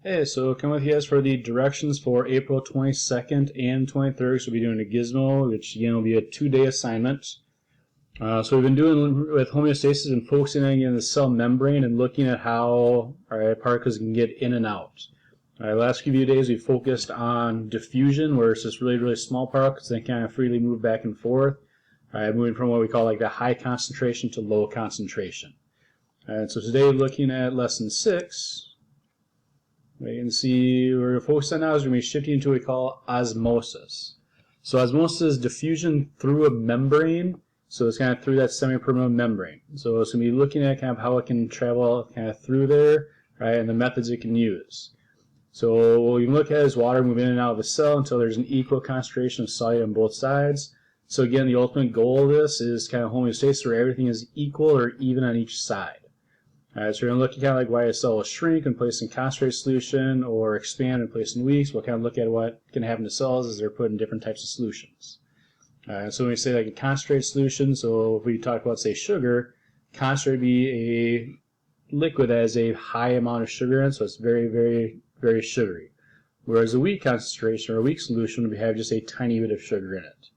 Hey, so come with you guys for the directions for April 22nd and 23rd. So we'll be doing a gizmo, which again will be a 2-day assignment. So we've been doing with homeostasis and focusing on the cell membrane and looking at how our particles can get in and out. The last few days we focused on diffusion, where it's just really small particles that kind of freely move back and forth, moving from what we call like the high concentration to low concentration. And so today, looking at lesson 6. We can see we're focused on now is going to be shifting into what we call osmosis. So osmosis is diffusion through a membrane, so it's kind of through that semi-permeable membrane. So it's going to be looking at kind of how it can travel kind of through there, right, and the methods it can use. So what we can look at is water moving in and out of the cell until there's an equal concentration of solute on both sides. So again, the ultimate goal of this is kind of homeostasis, where everything is equal or even on each side. Alright, so we're going to look at kind of like why a cell will shrink and place in concentrated solution or expand and place in weak. So we'll kind of look at what can happen to cells as they're put in different types of solutions. So when we say like a concentrated solution, so if we talk about say sugar, concentrated would be a liquid that has a high amount of sugar in it, so it's very sugary. Whereas a weak concentration or a weak solution would have just a tiny bit of sugar in it.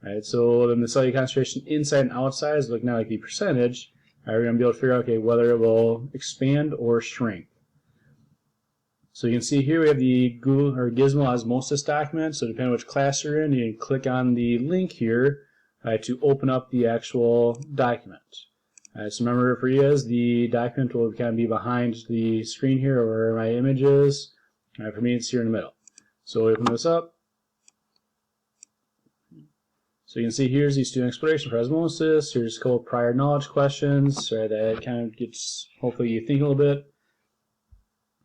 Alright, so then the cellular concentration inside and outside is looking at like the percentage. We're going to be able to figure out whether it will expand or shrink. So you can see here we have the Google or Gizmo osmosis document. So depending on which class you're in, you can click on the link here to open up the actual document. So remember, for you guys, the document will kind of be behind the screen here where my image is. For me, it's here in the middle. So we open this up. So you can see here's the student exploration for osmosis. Here's a couple prior knowledge questions, right, that kind of gets, hopefully you think a little bit.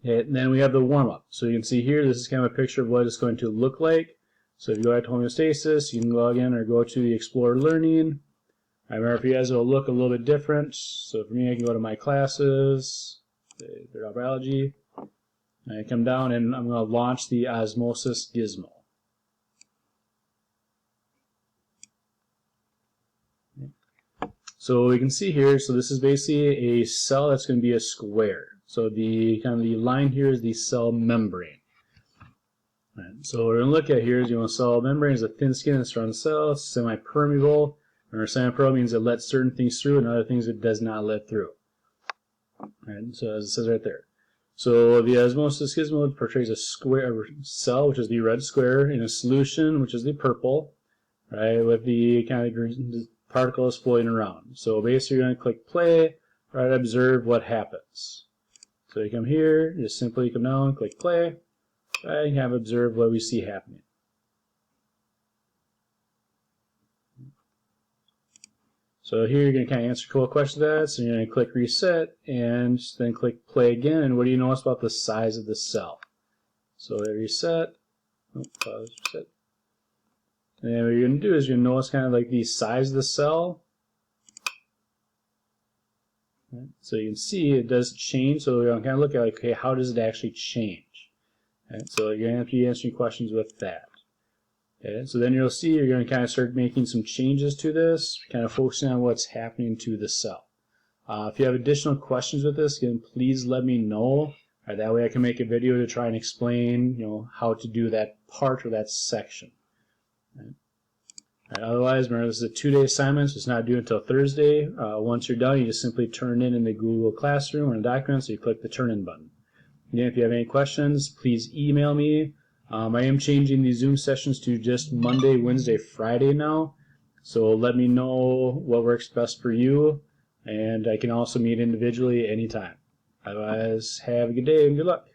And then we have the warm-up. So you can see here, this is kind of a picture of what it's going to look like. So if you go to homeostasis, you can log in or go to the Explore Learning. I remember for you guys, it'll look a little bit different. So for me, I can go to my classes, biology, and I come down and I'm going to launch the osmosis gizmo. So we can see here, so this is basically a cell that's going to be a square. So the kind of the line here is the cell membrane. Right. So what we're going to look at here is a cell membrane is a thin skin that surrounds the cell. It's semi-permeable. Or semi-permeable means it lets certain things through and other things it does not let through. Right. So as it says right there. So the osmosis gizmo portrays a square cell, which is the red square, in a solution, which is the purple, right, with the kind of green particles floating around. So basically you're going to click play, right, observe what happens. So you come here, just simply come down, click play, right, and have observe what we see happening. So here you're going to kind of answer a couple questions to that. So you're going to click reset and then click play again. And what do you notice about the size of the cell? So reset, pause, reset. And then what you're going to do is you're going to notice kind of like the size of the cell. Right. So you can see it does change. So we're going to kind of look at like, okay, how does it actually change? Right. So you're going to have to be answering questions with that. Okay. So then you'll see you're going to kind of start making some changes to this, kind of focusing on what's happening to the cell. If you have additional questions with this, again, please let me know. Right, that way I can make a video to try and explain, how to do that part or that section. Right, otherwise, remember this is a 2-day assignment, so it's not due until Thursday. Once you're done, you just simply turn it in the Google Classroom or in the document, so you click the turn in button. Again, if you have any questions, please email me. I am changing the Zoom sessions to just Monday, Wednesday, Friday now, so let me know what works best for you, and I can also meet individually anytime. Otherwise, have a good day and good luck.